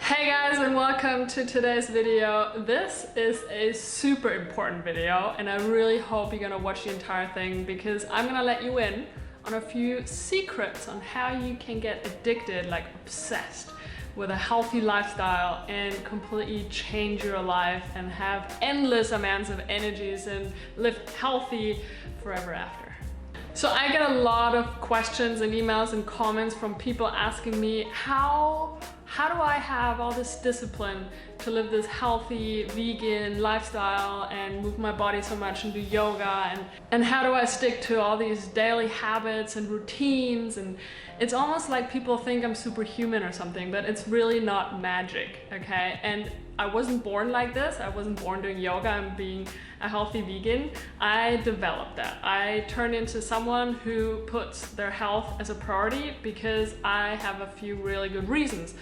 Hey guys, and welcome to today's video. This is a super important video and I really hope you're gonna watch the entire thing because I'm gonna let you in on a few secrets on how you can get addicted, like obsessed with a healthy lifestyle and completely change your life and have endless amounts of energies and live healthy forever after. So I get a lot of questions and emails and comments from people asking me how do I have all this discipline to live this healthy vegan lifestyle and move my body so much and do yoga, and how do I stick to all these daily habits and routines? And it's almost like people think I'm superhuman or something, but it's really not magic, okay? And I wasn't born like this. I wasn't born doing yoga and being a healthy vegan. I developed that. I turned into someone who puts their health as a priority because I have a few really good reasons.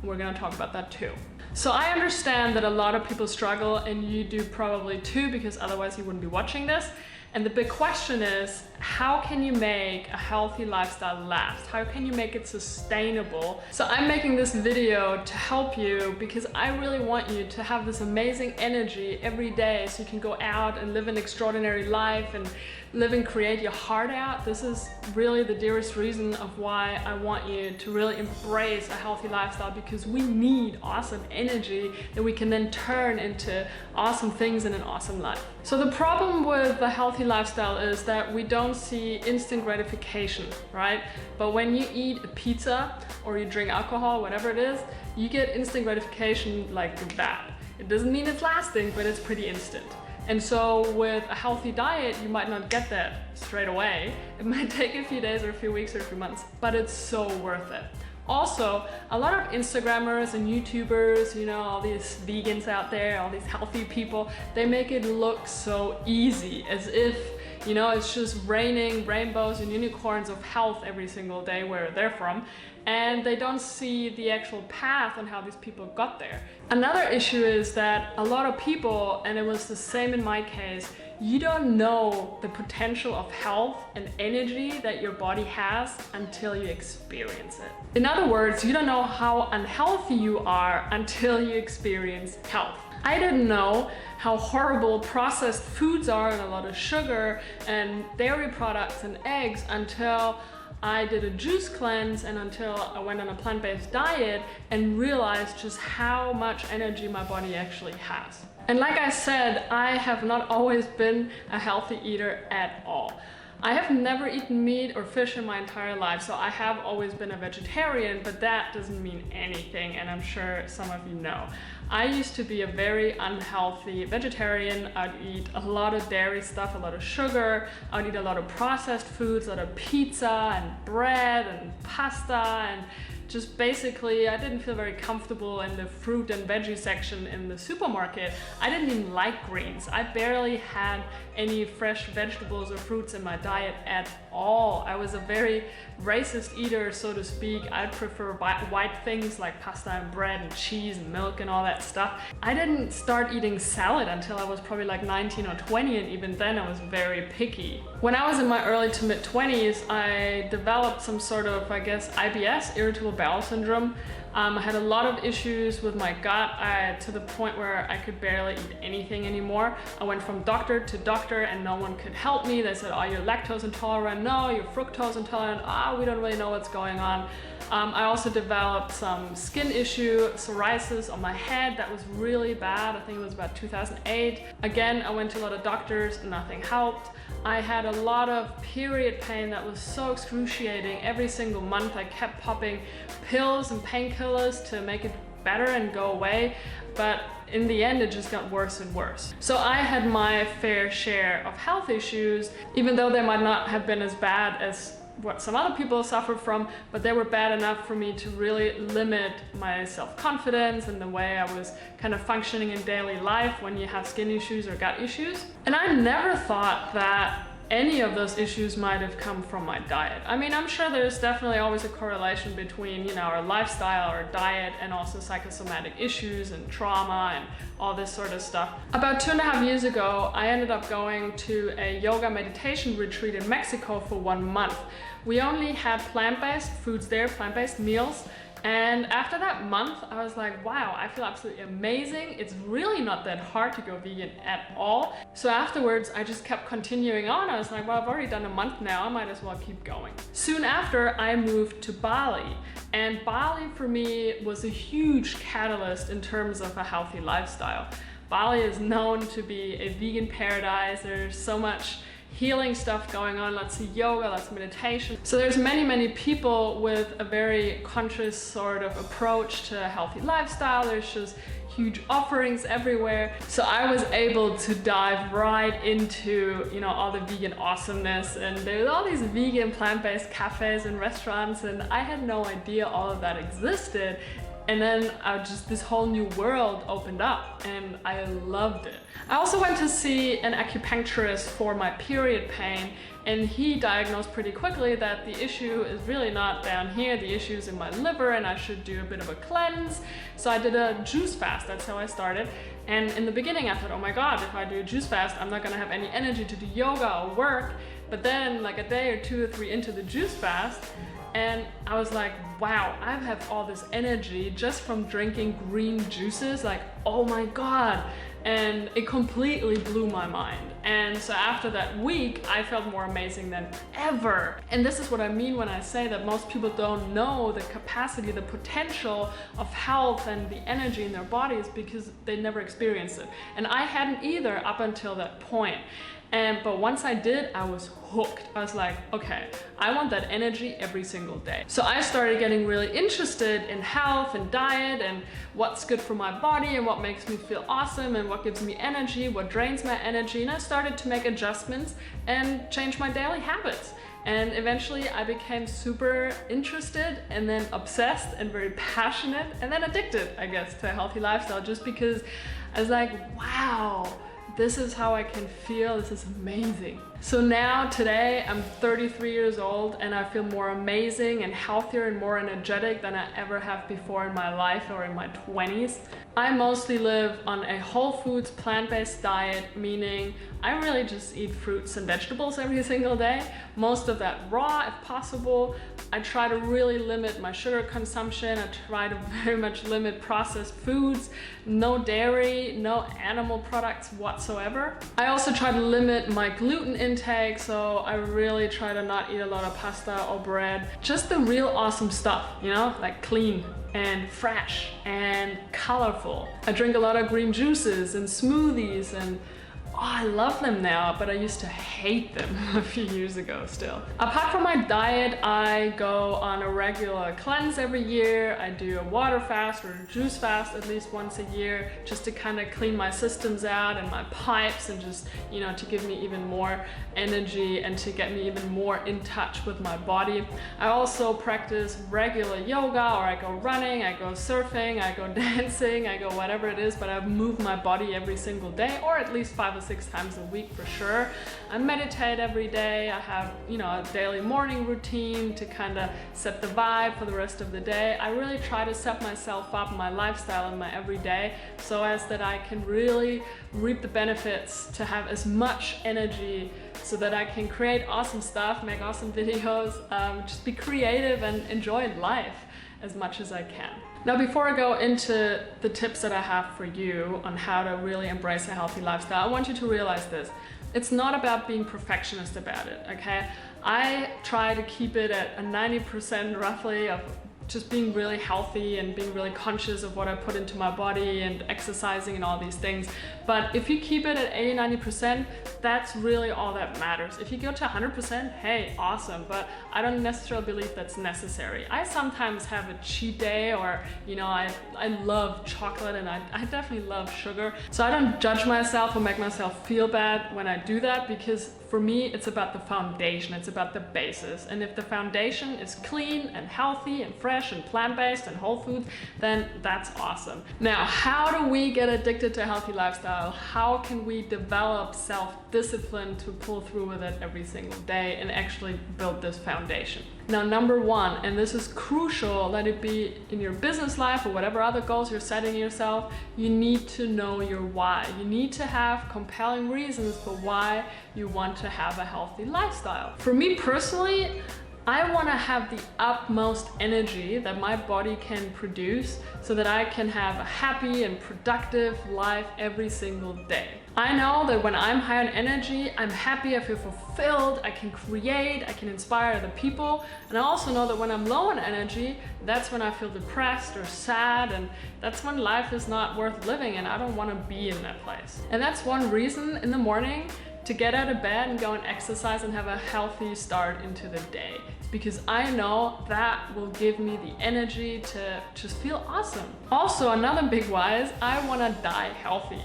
We're gonna talk about that too. So I understand that a lot of people struggle, and you do probably too, because otherwise you wouldn't be watching this. And the big question is, how can you make a healthy lifestyle last? How can you make it sustainable? So I'm making this video to help you because I really want you to have this amazing energy every day so you can go out and live an extraordinary life and live and create your heart out. This is really the dearest reason of why I want you to really embrace a healthy lifestyle, because we need awesome energy that we can then turn into awesome things in an awesome life. So the problem with the healthy lifestyle is that we don't see instant gratification, right? But when you eat a pizza or you drink alcohol, whatever it is, you get instant gratification like that. It doesn't mean it's lasting, but it's pretty instant. And so with a healthy diet, you might not get that straight away. It might take a few days or a few weeks or a few months, but it's so worth it. Also, a lot of Instagrammers and YouTubers, you know, all these vegans out there, all these healthy people, they make it look so easy, as if, you know, it's just raining rainbows and unicorns of health every single day where they're from. And they don't see the actual path on how these people got there. Another issue is that a lot of people, and it was the same in my case, you don't know the potential of health and energy that your body has until you experience it. In other words, you don't know how unhealthy you are until you experience health. I didn't know how horrible processed foods are and a lot of sugar and dairy products and eggs until I did a juice cleanse and until I went on a plant-based diet and realized just how much energy my body actually has. And like I said, I have not always been a healthy eater at all. I have never eaten meat or fish in my entire life, so I have always been a vegetarian, but that doesn't mean anything, and I'm sure some of you know. I used to be a very unhealthy vegetarian. I'd eat a lot of dairy stuff, a lot of sugar. I'd eat a lot of processed foods, a lot of pizza and bread and pasta, and just basically I didn't feel very comfortable in the fruit and veggie section in the supermarket. I didn't even like greens. I barely had any fresh vegetables or fruits in my diet at all. I was a very racist eater, so to speak. I'd prefer white things like pasta and bread and cheese and milk and all that stuff. I didn't start eating salad until I was probably like 19 or 20, and even then I was very picky. When I was in my early to mid 20s, I developed some sort of, I guess, IBS, irritable bowel syndrome. I had a lot of issues with my gut to the point where I could barely eat anything anymore. I went from doctor to doctor and no one could help me. They said, oh, you're lactose intolerant. No, you're fructose intolerant. We don't really know what's going on. I also developed some skin issue, psoriasis on my head. That was really bad. I think it was about 2008. Again, I went to a lot of doctors, nothing helped. I had a lot of period pain that was so excruciating. Every single month I kept popping pills and painkillers to make it better and go away. But in the end, it just got worse and worse. So I had my fair share of health issues, even though they might not have been as bad as what some other people suffer from, but they were bad enough for me to really limit my self-confidence and the way I was kind of functioning in daily life when you have skin issues or gut issues. And I never thought that any of those issues might have come from my diet. I mean, I'm sure there's definitely always a correlation between, you know, our lifestyle, our diet, and also psychosomatic issues and trauma and all this sort of stuff. About 2.5 years ago, I ended up going to a yoga meditation retreat in Mexico for 1 month. We only had plant-based foods there, plant-based meals, And after that month, I was like, wow, I feel absolutely amazing. It's really not that hard to go vegan at all. So afterwards, I just kept continuing on. I was like, well, I've already done a month now. I might as well keep going. Soon after, I moved to Bali. And Bali for me was a huge catalyst in terms of a healthy lifestyle. Bali is known to be a vegan paradise. There's so much healing stuff going on, lots of yoga, lots of meditation. So there's many people with a very conscious sort of approach to a healthy lifestyle. There's just huge offerings everywhere. So I was able to dive right into, you know, all the vegan awesomeness, and there's all these vegan plant-based cafes and restaurants, and I had no idea all of that existed. And then this whole new world opened up and I loved it. I also went to see an acupuncturist for my period pain, and he diagnosed pretty quickly that the issue is really not down here, the issue is in my liver and I should do a bit of a cleanse. So I did a juice fast, that's how I started. And in the beginning I thought, oh my God, if I do a juice fast, I'm not gonna have any energy to do yoga or work. But then like a day or 2 or 3 into the juice fast, and I was like, wow, I have all this energy just from drinking green juices, like, oh my God. And it completely blew my mind. And so after that week, I felt more amazing than ever. And this is what I mean when I say that most people don't know the capacity, the potential of health and the energy in their bodies because they never experienced it. And I hadn't either up until that point. But once I did, I was hooked. I was like, okay, I want that energy every single day. So I started getting really interested in health and diet and what's good for my body and what makes me feel awesome and what gives me energy, what drains my energy. And I started to make adjustments and change my daily habits. And eventually I became super interested and then obsessed and very passionate and then addicted, I guess, to a healthy lifestyle, just because I was like, wow, this is how I can feel, this is amazing. So now, today, I'm 33 years old and I feel more amazing and healthier and more energetic than I ever have before in my life or in my 20s. I mostly live on a whole foods, plant-based diet, meaning I really just eat fruits and vegetables every single day. Most of that raw if possible. I try to really limit my sugar consumption. I try to very much limit processed foods, no dairy, no animal products whatsoever. I also try to limit my gluten intake, so I really try to not eat a lot of pasta or bread. Just the real awesome stuff, you know, like clean and fresh and colorful. I drink a lot of green juices and smoothies, and oh, I love them now, but I used to hate them a few years ago still. Apart from my diet, I go on a regular cleanse every year. I do a water fast or a juice fast at least once a year, just to kind of clean my systems out and my pipes, and just, you know, to give me even more energy and to get me even more in touch with my body. I also practice regular yoga, or I go running, I go surfing, I go dancing, I go whatever it is, but I move my body every single day, or at least 5 or 6 times a week for sure. I meditate every day. I have, you know, a daily morning routine to kind of set the vibe for the rest of the day. I really try to set myself up, my lifestyle and my everyday, so as that I can really reap the benefits to have as much energy so that I can create awesome stuff, make awesome videos, just be creative and enjoy life as much as I can. Now, before I go into the tips that I have for you on how to really embrace a healthy lifestyle, I want you to realize this. It's not about being perfectionist about it, okay? I try to keep it at a 90% roughly of just being really healthy and being really conscious of what I put into my body and exercising and all these things. But if you keep it at 80-90%, that's really all that matters. If you go to 100%, hey, awesome, but I don't necessarily believe that's necessary. I sometimes have a cheat day, or, you know, I love chocolate and I definitely love sugar. So I don't judge myself or make myself feel bad when I do that, because for me, it's about the foundation, it's about the basis. And if the foundation is clean and healthy and fresh and plant-based and whole foods, then that's awesome. Now, how do we get addicted to a healthy lifestyle? How can we develop self-discipline to pull through with it every single day and actually build this foundation? Now, number one, and this is crucial, let it be in your business life or whatever other goals you're setting yourself, you need to know your why. You need to have compelling reasons for why you want to have a healthy lifestyle. For me personally, I want to have the utmost energy that my body can produce so that I can have a happy and productive life every single day. I know that when I'm high on energy, I'm happy, I feel fulfilled, I can create, I can inspire other people. And I also know that when I'm low on energy, that's when I feel depressed or sad, and that's when life is not worth living and I don't want to be in that place. And that's one reason in the morning to get out of bed and go and exercise and have a healthy start into the day. It's because I know that will give me the energy to just feel awesome. Also, another big why is I want to die healthy.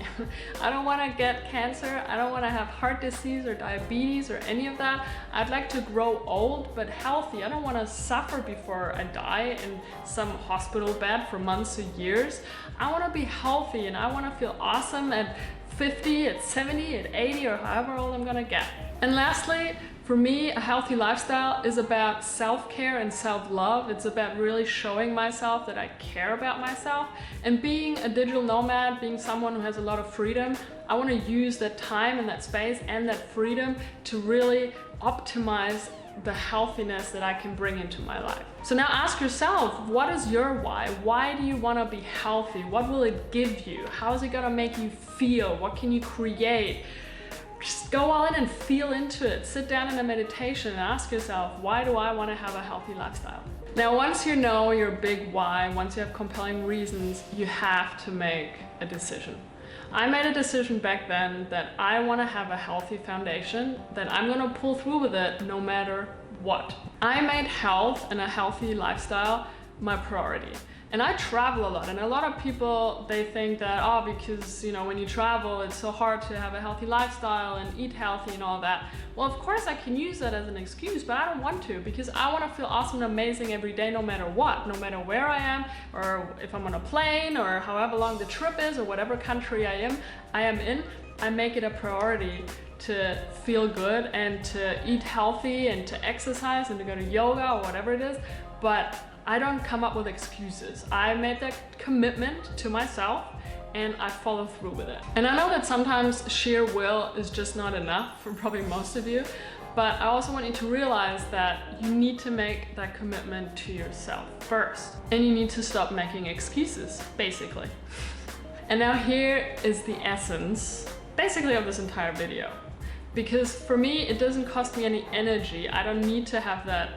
I don't want to get cancer. I don't want to have heart disease or diabetes or any of that. I'd like to grow old but healthy. I don't want to suffer before I die in some hospital bed for months or years. I want to be healthy and I want to feel awesome at 50, at 70, at 80, or however old I'm gonna get. And lastly, for me, a healthy lifestyle is about self-care and self-love. It's about really showing myself that I care about myself. And being a digital nomad, being someone who has a lot of freedom, I want to use that time and that space and that freedom to really optimize the healthiness that I can bring into my life. So now ask yourself, what is your why? Why do you want to be healthy? What will it give you? How is it going to make you feel? What can you create? Just go all in and feel into it. Sit down in a meditation and ask yourself, why do I want to have a healthy lifestyle? Now, once you know your big why, once you have compelling reasons, you have to make a decision. I made a decision back then that I want to have a healthy foundation, that I'm going to pull through with it no matter what. I made health and a healthy lifestyle my priority. And I travel a lot, and a lot of people, they think that, oh, because, you know, when you travel, it's so hard to have a healthy lifestyle and eat healthy and all that. Well, of course I can use that as an excuse, but I don't want to, because I want to feel awesome and amazing every day, no matter what, no matter where I am, or if I'm on a plane, or however long the trip is, or whatever country I am in, I make it a priority to feel good and to eat healthy and to exercise and to go to yoga or whatever it is. But I don't come up with excuses. I made that commitment to myself and I follow through with it. And I know that sometimes sheer will is just not enough for probably most of you, but I also want you to realize that you need to make that commitment to yourself first. And you need to stop making excuses, basically. And now here is the essence, basically, of this entire video. Because for me, it doesn't cost me any energy. I don't need to have that,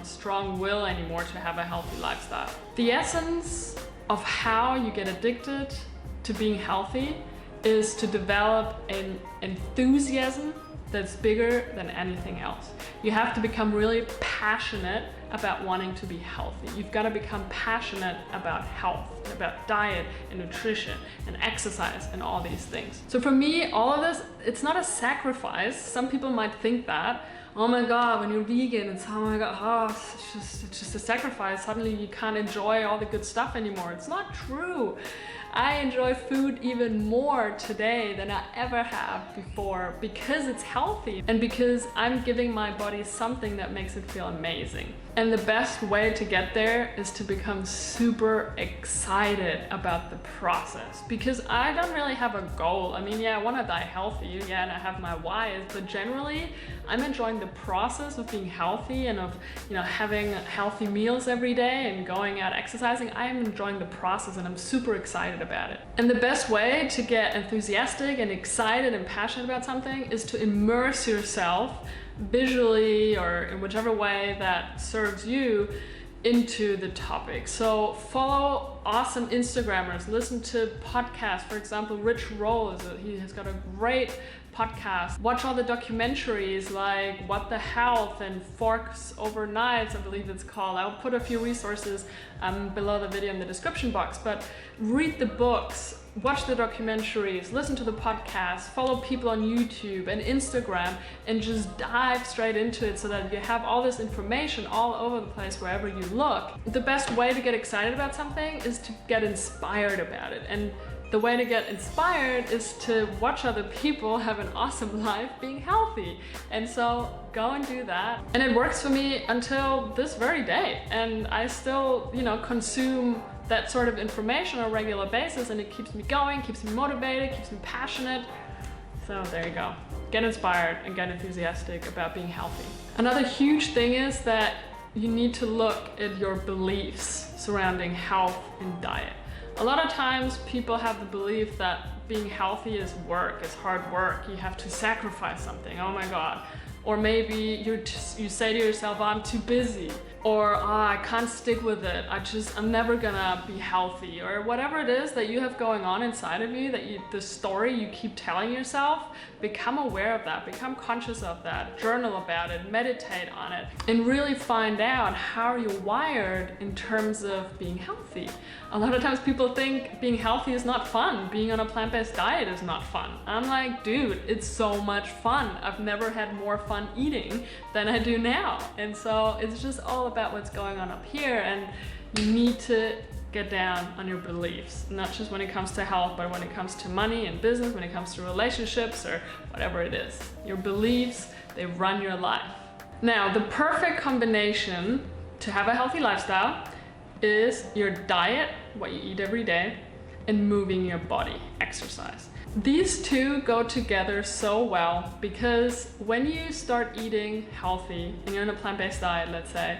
strong will anymore to have a healthy lifestyle. The essence of how you get addicted to being healthy is to develop an enthusiasm that's bigger than anything else. You have to become really passionate about wanting to be healthy. You've got to become passionate about health, about diet and nutrition and exercise and all these things. So for me, all of this, it's not a sacrifice. Some people might think that, oh my God, when you're vegan, it's, oh my God, it's just a sacrifice. Suddenly you can't enjoy all the good stuff anymore. It's not true. I enjoy food even more today than I ever have before because it's healthy and because I'm giving my body something that makes it feel amazing. And the best way to get there is to become super excited about the process, because I don't really have a goal. I mean, yeah, I want to die healthy, yeah, and I have my whys, but generally I'm enjoying the process of being healthy and of, having healthy meals every day and going out exercising. I am enjoying the process and I'm super excited about it. And the best way to get enthusiastic and excited and passionate about something is to immerse yourself visually or in whichever way that serves you into the topic. So follow awesome Instagrammers, listen to podcasts. For example, Rich Roll, he has got a great podcast. Watch all the documentaries like What the Health and Forks Over Knives, I believe it's called. I'll put a few resources below the video in the description box, but read the books, watch the documentaries, listen to the podcast, follow people on YouTube and Instagram, and just dive straight into it so that you have all this information all over the place wherever you look. The best way to get excited about something is to get inspired about it. And the way to get inspired is to watch other people have an awesome life being healthy. And so go and do that. And it works for me until this very day. And I still, consume that sort of information on a regular basis, and it keeps me going, keeps me motivated, keeps me passionate. So there you go. Get inspired and get enthusiastic about being healthy. Another huge thing is that you need to look at your beliefs surrounding health and diet. A lot of times people have the belief that being healthy is work, is hard work. You have to sacrifice something. Oh my God. Or maybe you say to yourself, oh, I'm too busy, or oh, I can't stick with it. I'm never gonna be healthy, or whatever it is that you have going on inside of you, the story you keep telling yourself. Become aware of that, become conscious of that, journal about it, meditate on it, and really find out how you're wired in terms of being healthy. A lot of times people think being healthy is not fun, being on a plant-based diet is not fun. I'm like, dude, it's so much fun. I've never had more fun eating than I do now. And so it's just all about what's going on up here, and you need to get down on your beliefs, not just when it comes to health, but when it comes to money and business, when it comes to relationships or whatever it is. Your beliefs, they run your life. Now, the perfect combination to have a healthy lifestyle is your diet, what you eat every day, and moving your body, exercise. These two go together so well because when you start eating healthy and you're on a plant-based diet, let's say,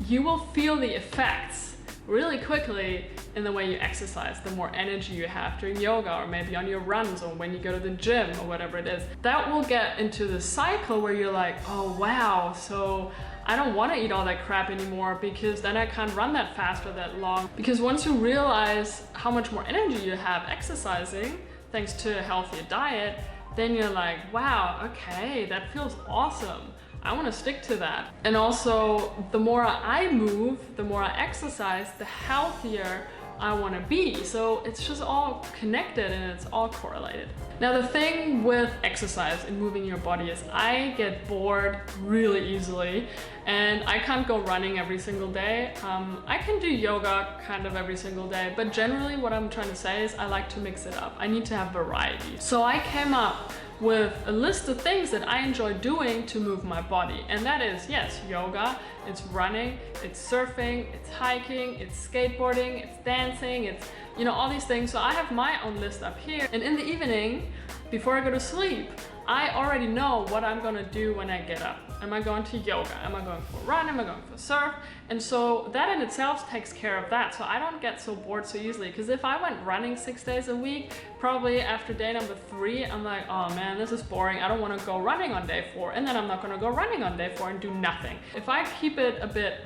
you will feel the effects really quickly in the way you exercise, the more energy you have during yoga, or maybe on your runs, or when you go to the gym, or whatever it is. That will get into the cycle where you're like, oh wow, so I don't want to eat all that crap anymore because then I can't run that fast or that long. Because once you realize how much more energy you have exercising, thanks to a healthier diet, then you're like, wow, okay, that feels awesome. I want to stick to that. And also, the more I move, the more I exercise, the healthier I want to be. So it's just all connected and it's all correlated. Now, the thing with exercise and moving your body is I get bored really easily, and I can't go running every single day. I can do yoga kind of every single day, but generally what I'm trying to say is I like to mix it up. I need to have variety. So I came up with a list of things that I enjoy doing to move my body. And that is, yes, yoga, it's running, it's surfing, it's hiking, it's skateboarding, it's dancing, it's, all these things. So I have my own list up here. And in the evening, before I go to sleep, I already know what I'm gonna do when I get up. Am I going to yoga? Am I going for a run? Am I going for a surf? And so that in itself takes care of that. So I don't get so bored so easily, because if I went running 6 days a week, probably after day number 3, I'm like, oh man, this is boring. I don't want to go running on day 4. And then I'm not going to go running on day 4 and do nothing. If I keep it a bit,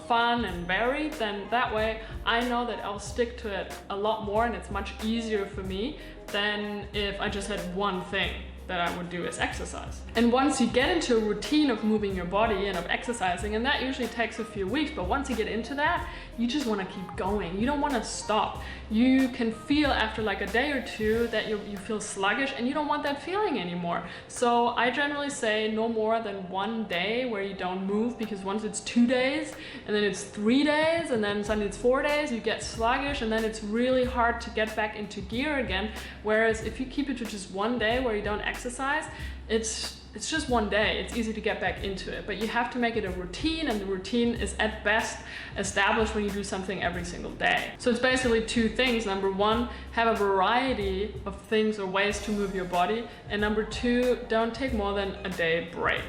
fun and varied, then that way I know that I'll stick to it a lot more, and it's much easier for me than if I just had one thing that I would do as exercise. And once you get into a routine of moving your body and of exercising, and that usually takes a few weeks, but once you get into that, you just want to keep going. You don't want to stop. You can feel after like a day or two that you feel sluggish, and you don't want that feeling anymore. So I generally say no more than 1 day where you don't move, because once it's 2 days, and then it's 3 days, and then suddenly it's 4 days, you get sluggish, and then it's really hard to get back into gear again. Whereas if you keep it to just 1 day where you don't exercise, it's just 1 day. It's easy to get back into it, but you have to make it a routine, and the routine is at best established when you do something every single day. So it's basically 2 things. Number 1, have a variety of things or ways to move your body. And number 2, don't take more than a day break.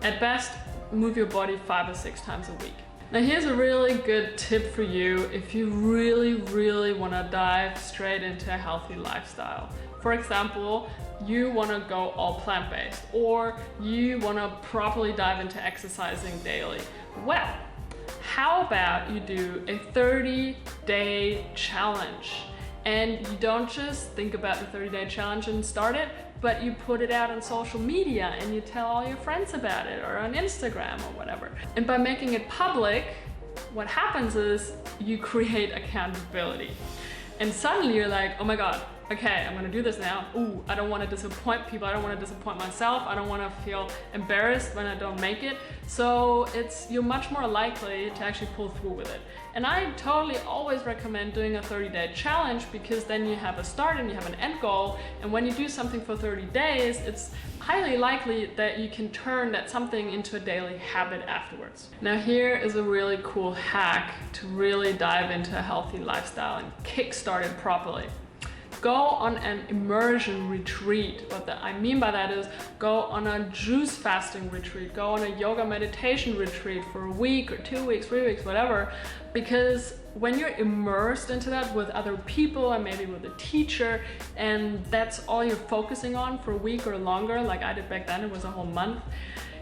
At best, move your body 5 or 6 times a week. Now here's a really good tip for you if you really want to dive straight into a healthy lifestyle. For example, you want to go all plant-based, or you want to properly dive into exercising daily. Well, how about you do a 30-day challenge? And you don't just think about the 30-day challenge and start it, but you put it out on social media and you tell all your friends about it, or on Instagram or whatever. And by making it public, what happens is you create accountability. And suddenly you're like, oh my God, okay, I'm gonna do this now. Ooh, I don't wanna disappoint people. I don't wanna disappoint myself. I don't wanna feel embarrassed when I don't make it. So you're much more likely to actually pull through with it. And I totally always recommend doing a 30-day challenge, because then you have a start and you have an end goal. And when you do something for 30 days, it's highly likely that you can turn that something into a daily habit afterwards. Now here is a really cool hack to really dive into a healthy lifestyle and kickstart it properly. go on an immersion retreat. What I mean by that is go on a juice fasting retreat, go on a yoga meditation retreat for a week or 2 weeks, 3 weeks, whatever, because when you're immersed into that with other people and maybe with a teacher, and that's all you're focusing on for a week or longer, like I did back then, it was a whole month,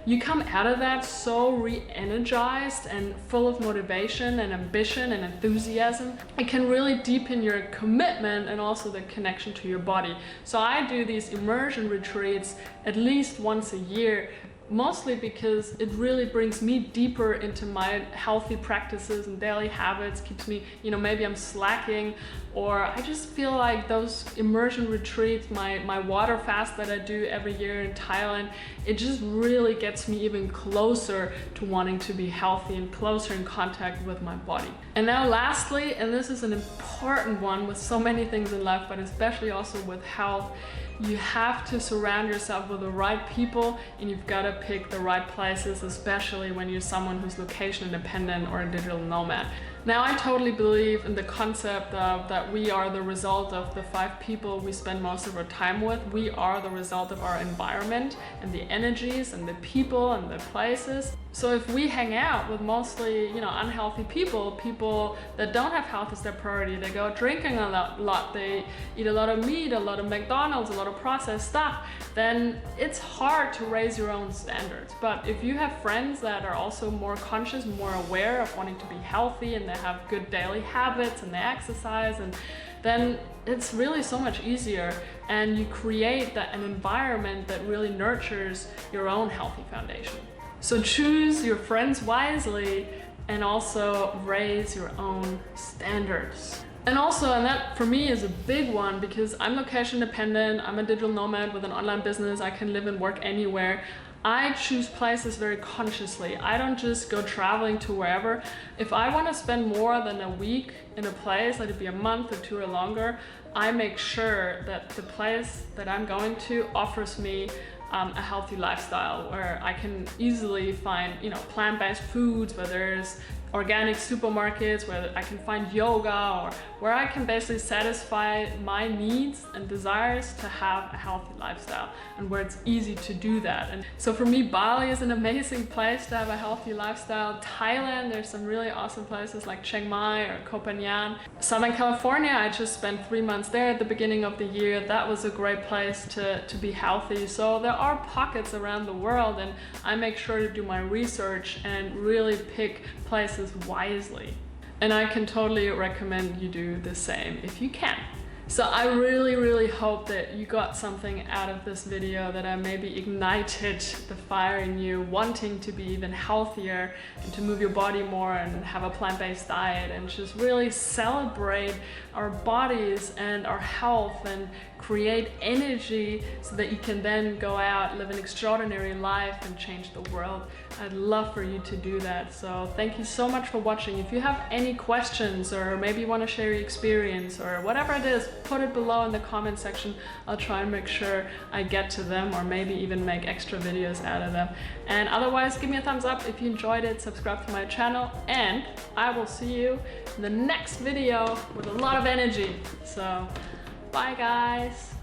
you come out of that so re-energized and full of motivation and ambition and enthusiasm. It can really deepen your commitment and also the connection to your body. So I do these immersion retreats at least once a year, mostly because it really brings me deeper into my healthy practices and daily habits, keeps me, maybe I'm slacking, or I just feel like those immersion retreats, my water fast that I do every year in Thailand, it just really gets me even closer to wanting to be healthy and closer in contact with my body. And now lastly, and this is an important one with so many things in life, but especially also with health, you have to surround yourself with the right people, and you've got to pick the right places, especially when you're someone who's location independent or a digital nomad. Now, I totally believe in the concept of that we are the result of the 5 people we spend most of our time with. We are the result of our environment and the energies and the people and the places. So if we hang out with mostly, unhealthy people that don't have health as their priority, they go drinking a lot, they eat a lot of meat, a lot of McDonald's, a lot of processed stuff, then it's hard to raise your own standards. But if you have friends that are also more conscious, more aware of wanting to be healthy, and they have good daily habits and they exercise, and then it's really so much easier, and you create an environment that really nurtures your own healthy foundation. So choose your friends wisely and also raise your own standards. And that for me is a big one, because I'm location dependent, I'm a digital nomad with an online business, I can live and work anywhere. I choose places very consciously. I don't just go traveling to wherever. If I want to spend more than a week in a place, let it be a month or 2 or longer, I make sure that the place that I'm going to offers me a healthy lifestyle, where I can easily find, plant-based foods, where there's organic supermarkets, where I can find yoga, or where I can basically satisfy my needs and desires to have a healthy lifestyle, and where it's easy to do that. And so for me, Bali is an amazing place to have a healthy lifestyle. Thailand, there's some really awesome places like Chiang Mai or Koh Phangan. Southern California, I just spent 3 months there at the beginning of the year. That was a great place to be healthy. So there are pockets around the world, and I make sure to do my research and really pick places wisely. And I can totally recommend you do the same if you can. So I really hope that you got something out of this video, that I maybe ignited the fire in you, wanting to be even healthier and to move your body more and have a plant-based diet and just really celebrate our bodies and our health and create energy so that you can then go out, live an extraordinary life and change the world. I'd love for you to do that. So thank you so much for watching. If you have any questions, or maybe you want to share your experience or whatever it is, put it below in the comment section. I'll try and make sure I get to them, or maybe even make extra videos out of them. And otherwise, give me a thumbs up if you enjoyed it, subscribe to my channel, and I will see you in the next video with a lot of energy. So bye guys.